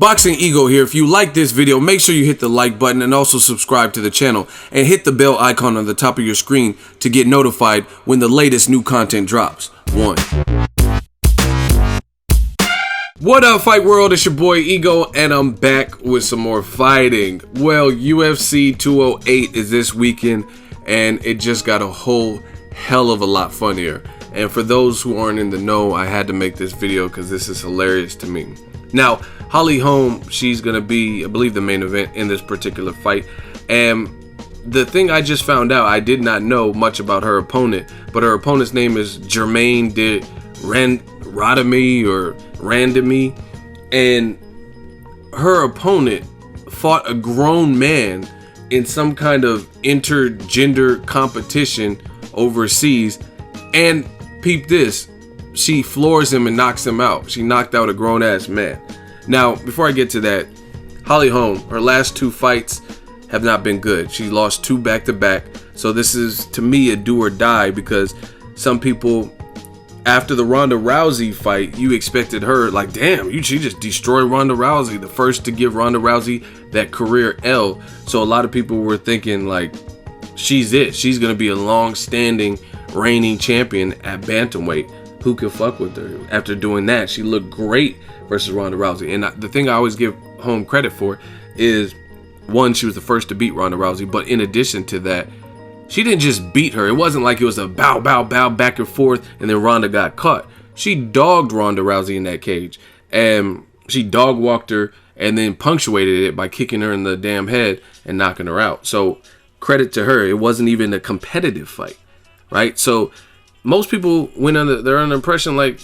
Boxingego here. If you like this video, make sure you hit the like button and also subscribe to the channel and hit the bell icon on the top of your screen to get notified when the latest new content drops. What up, Fight World? It's your boy Ego, and I'm back with some more fighting. Well, UFC 208 is this weekend, and it just got a whole hell of a lot funnier. And for those who aren't in the know, I had to make this video because this is hilarious to me. Now, Holly Holm, she's going to be, I believe, the main event in this particular fight. And the thing I just found out, I did not know much about her opponent, but her opponent's name is Germaine de Randamie or Randamie. And her opponent fought a grown man in some kind of intergender competition overseas. And peep this, she floors him and knocks him out. She knocked out a grown-ass man. Now, before I get to that, Holly Holm, her last two fights have not been good. She lost 2 back-to-back. So this is, to me, a do or die, because some people, after the Ronda Rousey fight, you expected her, like, damn, she just destroyed Ronda Rousey, the first to give Ronda Rousey that career L. So a lot of people were thinking, like, she's it. She's going to be a long-standing reigning champion at bantamweight. Who can fuck with her? After doing that, she looked great versus Ronda Rousey. And the thing I always give Holm credit for is, one, she was the first to beat Ronda Rousey, but in addition to that, she didn't just beat her. It wasn't like it was a bow, bow, bow, back and forth, and then Ronda got caught. She dogged Ronda Rousey in that cage, and she dog walked her and then punctuated it by kicking her in the damn head and knocking her out. So credit to her. It wasn't even a competitive fight, right? So most people they're under the impression like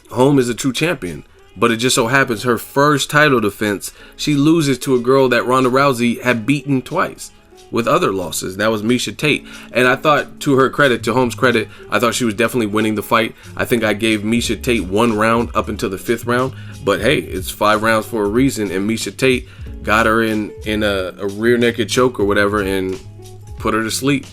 Holm is a true champion, but it just so happens her first title defense, she loses to a girl that Ronda Rousey had beaten twice with other losses. That was Miesha Tate. And I thought, to her credit, to Holm's credit, I thought she was definitely winning the fight. I think I gave Miesha Tate 1 round up until the 5th round, but hey, it's 5 rounds for a reason, and Miesha Tate got her in a rear naked choke or whatever and put her to sleep.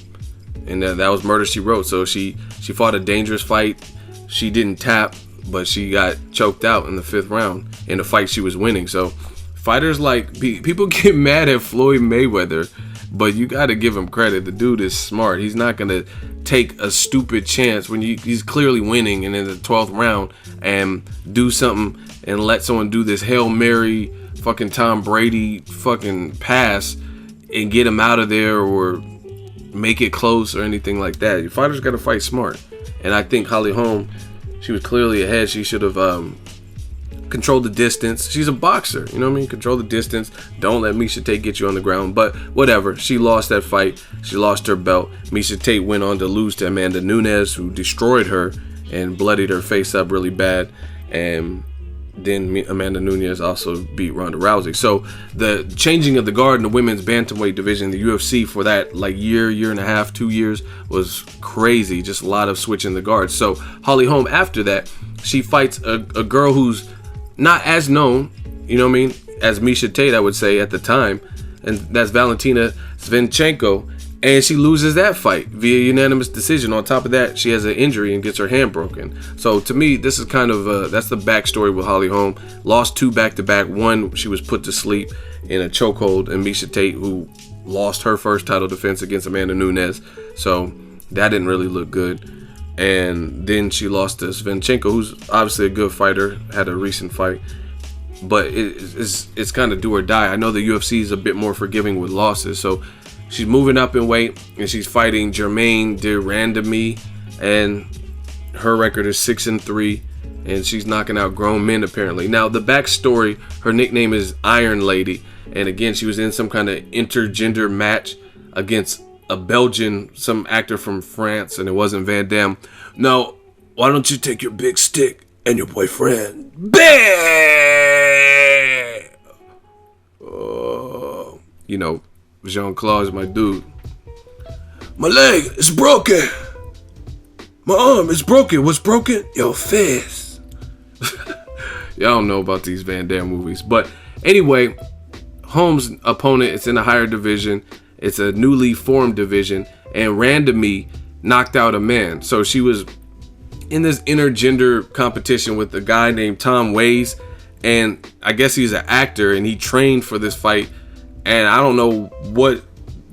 And that was murder she wrote. So she fought a dangerous fight. She didn't tap, but she got choked out in the 5th round in a fight she was winning. So fighters like, people get mad at Floyd Mayweather, but you got to give him credit. The dude is smart. He's not going to take a stupid chance when he's clearly winning and in the 12th round and do something and let someone do this Hail Mary fucking Tom Brady fucking pass and get him out of there or make it close or anything like that. Your fighters got to fight smart. And I think Holly Holm, she was clearly ahead. She should have controlled the distance. She's a boxer, you know what I mean? Control the distance. Don't let Miesha Tate get you on the ground. But whatever. She lost that fight. She lost her belt. Miesha Tate went on to lose to Amanda Nunes, who destroyed her and bloodied her face up really bad. And then Amanda Nunes also beat Ronda Rousey. So the changing of the guard in the women's bantamweight division, the UFC, for that like year and a half, 2 years, was crazy. Just a lot of switching the guards. So Holly Holm, after that, she fights a girl who's not as known, you know what I mean, as Miesha Tate, I would say, at the time. And that's Valentina Shevchenko. And she loses that fight via unanimous decision. On top of that, she has an injury and gets her hand broken. So to me, this is kind of, that's the backstory with Holly Holm. Lost 2 back-to-back. One, she was put to sleep in a chokehold, and Miesha Tate, who lost her first title defense against Amanda Nunes. So that didn't really look good. And then she lost to Shevchenko, who's obviously a good fighter, had a recent fight. But it's kind of do or die. I know the UFC is a bit more forgiving with losses. So she's moving up in weight, and she's fighting Germaine de Randamie, and her record is 6-3, and she's knocking out grown men apparently. Now the backstory, her nickname is Iron Lady, and again, she was in some kind of intergender match against a Belgian, some actor from France, and it wasn't Van Damme. Now, why don't you take your big stick and your boyfriend, bam! You know, Jean-Claude is my dude. My leg is broken. My arm is broken. What's broken? Your face. Y'all don't know about these Van Damme movies. But anyway, Holm's opponent is in a higher division. It's a newly formed division. And Randamie knocked out a man. So she was in this intergender competition with a guy named Tom Ways. and I guess he's an actor and he trained for this fight. And I don't know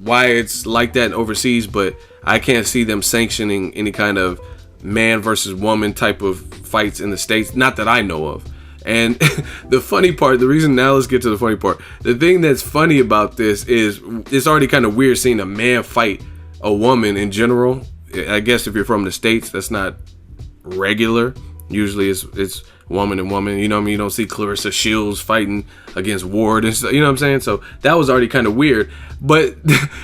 why it's like that overseas, but I can't see them sanctioning any kind of man versus woman type of fights in the States, not that I know of. And the funny part, the reason, now let's get to the funny part. The thing that's funny about this is it's already kind of weird seeing a man fight a woman in general. I guess if you're from the States, that's not regular. Usually it's woman and woman, you know what I mean? You don't see Clarissa Shields fighting against Ward and stuff, you know what I'm saying? So that was already kind of weird. But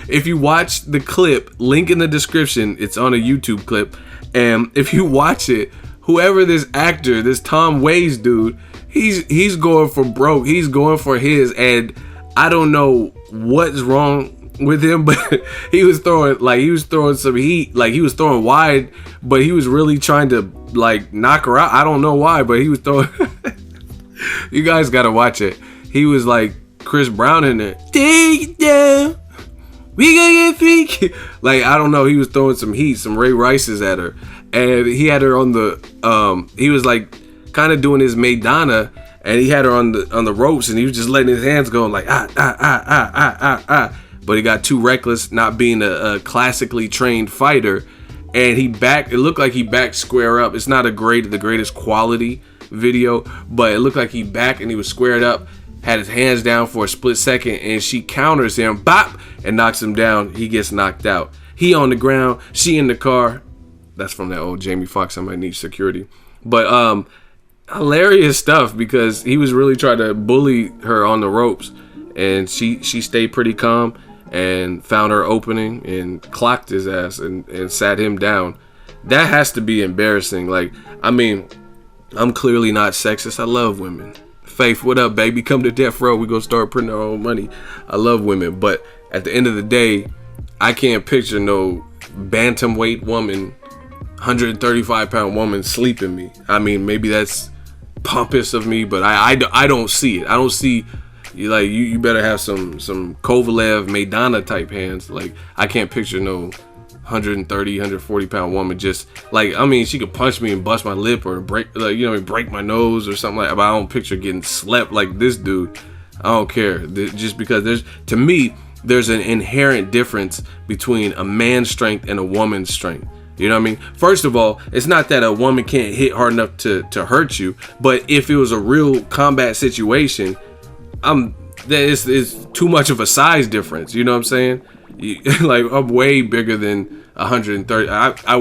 if you watch the clip, link in the description, it's on a YouTube clip. And if you watch it, whoever this actor, this Tom Waits dude, he's going for broke. He's going for his, and I don't know what's wrong with him, but he was throwing some heat, like he was throwing wide, but he was really trying to like knock her out. I don't know why, but he was throwing. You guys gotta watch it. He was like Chris Brown in there. Take it down. We gonna get freaky. Like, I don't know. He was throwing some heat, some Ray Rices at her, and he had her on the. He was like kind of doing his Madonna, and he had her on the ropes, and he was just letting his hands go, like ah. But he got too reckless, not being a classically trained fighter, and it looked like he backed square up. It's not the greatest quality video, but it looked like he backed and he was squared up, had his hands down for a split second, and she counters him, bop, and knocks him down. He gets knocked out. He on the ground, she in the car. That's from that old Jamie Foxx, I might need security. But hilarious stuff, because he was really trying to bully her on the ropes, and she stayed pretty calm and found her opening and clocked his ass and sat him down. That has to be embarrassing. Like, I mean, I'm clearly not sexist. I love women. Faith, what up, baby? Come to Death Row. We gonna start printing our own money. I love women, but at the end of the day, I can't picture no bantamweight woman, 135-pound woman sleeping me. I mean, maybe that's pompous of me, but I don't see it. I don't see. You better have some Kovalev Madonna type hands. Like, I can't picture no 140 pound woman just like, I mean, she could punch me and bust my lip or break my nose or something like that, but I don't picture getting slept like this dude. I don't care. Just because there's an inherent difference between a man's strength and a woman's strength. You know what I mean? First of all, it's not that a woman can't hit hard enough to hurt you, but if it was a real combat situation, it's too much of a size difference. You know what I'm saying? Like, I'm way bigger than 130. I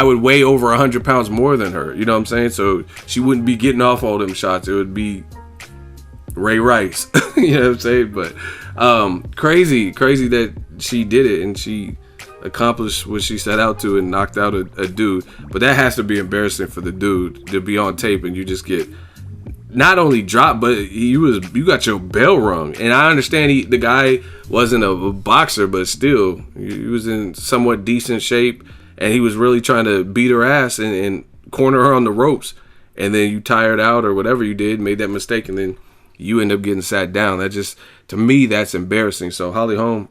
would weigh over 100 pounds more than her. You know what I'm saying? So she wouldn't be getting off all them shots. It would be Ray Rice. You know what I'm saying? But crazy that she did it and she accomplished what she set out to and knocked out a dude. But that has to be embarrassing for the dude to be on tape and you just get not only dropped, but you got your bell rung. And I understand the guy wasn't a boxer, but still, he was in somewhat decent shape, and he was really trying to beat her ass and corner her on the ropes. And then you tired out or whatever you did, made that mistake, and then you end up getting sat down. That just, to me, that's embarrassing. So Holly Holm,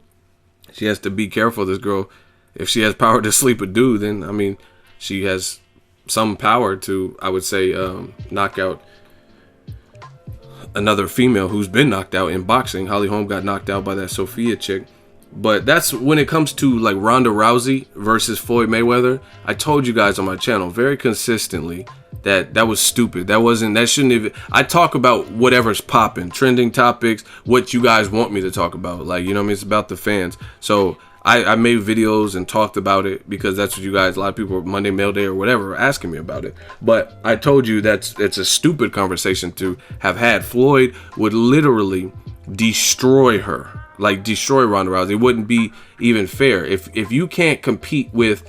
she has to be careful, this girl. If she has power to sleep a dude, then, I mean, she has some power to, I would say, knock out another female who's been knocked out in boxing. Holly Holm got knocked out by that Sophia chick. But that's when it comes to like Ronda Rousey versus Floyd Mayweather. I told you guys on my channel very consistently that was stupid. That shouldn't even. I talk about whatever's popping, trending topics, what you guys want me to talk about. Like, you know what I mean? It's about the fans. So I made videos and talked about it because that's what you guys, a lot of people, Monday Mail Day or whatever, are asking me about it. But I told you it's a stupid conversation to have had. Floyd would literally destroy her, like destroy Ronda Rousey. It wouldn't be even fair. If you can't compete with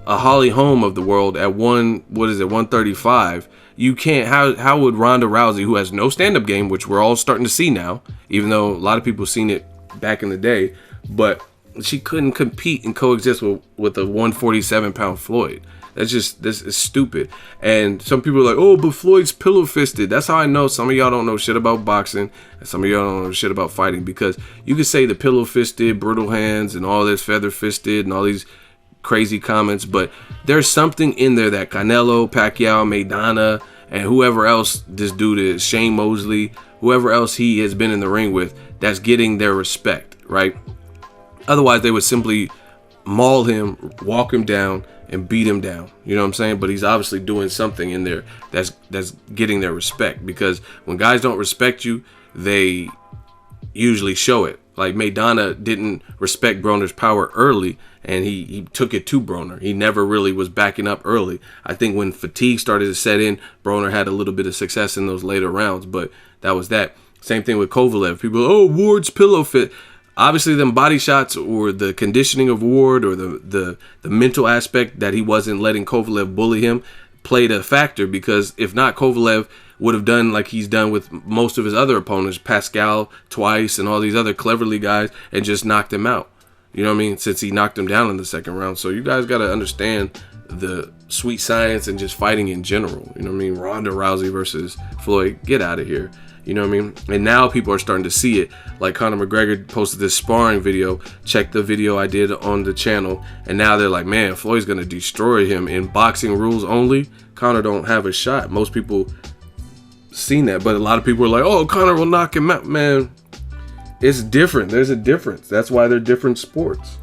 a Holly Holm of the world at 135, you can't. How would Ronda Rousey, who has no stand-up game, which we're all starting to see now, even though a lot of people seen it back in the day, but she couldn't compete and coexist with a 147-pound Floyd. This is stupid. And some people are like, oh, but Floyd's pillow fisted. That's how I know some of y'all don't know shit about boxing and some of y'all don't know shit about fighting, because you could say the pillow fisted, brittle hands, and all this feather fisted and all these crazy comments, but there's something in there that Canelo, Pacquiao, Maidana, and whoever else this dude is, Shane Mosley, whoever else he has been in the ring with, that's getting their respect, right? Otherwise, they would simply maul him, walk him down, and beat him down. You know what I'm saying? But he's obviously doing something in there that's getting their respect, because when guys don't respect you, they usually show it. Like Maidana didn't respect Broner's power early, and he took it to Broner. He never really was backing up early. I think when fatigue started to set in, Broner had a little bit of success in those later rounds, but that was that. Same thing with Kovalev. People, oh, Ward's pillow fit. Obviously, them body shots or the conditioning of Ward or the mental aspect that he wasn't letting Kovalev bully him played a factor, because if not, Kovalev would have done like he's done with most of his other opponents, Pascal twice and all these other Cleverly guys, and just knocked him out. You know what I mean? Since he knocked him down in the second round. So you guys got to understand the sweet science and just fighting in general. You know what I mean? Ronda Rousey versus Floyd, get out of here. You know what I mean? And now people are starting to see it. Like Conor McGregor posted this sparring video. Check the video I did on the channel. And now they're like, man, Floyd's going to destroy him. In boxing rules only, Conor don't have a shot. Most people seen that. But a lot of people are like, oh, Conor will knock him out. Man, it's different. There's a difference. That's why they're different sports.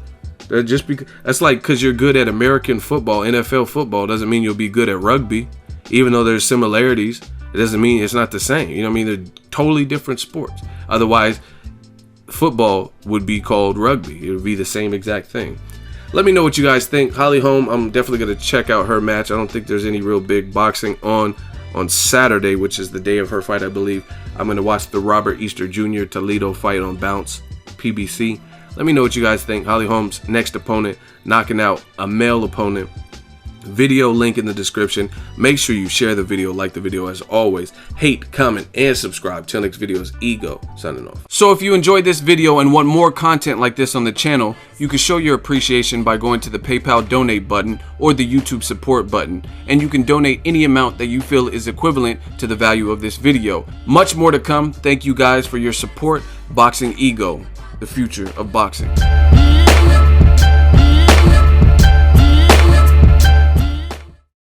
They're just because that's like because you're good at American football, NFL football, doesn't mean you'll be good at rugby. Even though there's similarities, it doesn't mean it's not the same. You know what I mean? They're totally different sports. Otherwise, football would be called rugby. It would be the same exact thing. Let me know what you guys think. Holly Holm, I'm definitely going to check out her match. I don't think there's any real big boxing on Saturday, which is the day of her fight, I believe. I'm going to watch the Robert Easter Jr. Toledo fight on Bounce PBC. Let me know what you guys think. Holly Holm's next opponent, knocking out a male opponent. Video link in the description. Make sure you share the video, like the video as always. Hate, comment, and subscribe. Till next video is Ego signing off. So if you enjoyed this video and want more content like this on the channel, you can show your appreciation by going to the PayPal donate button or the YouTube support button, and you can donate any amount that you feel is equivalent to the value of this video. Much more to come. Thank you guys for your support. Boxing Ego, the future of boxing.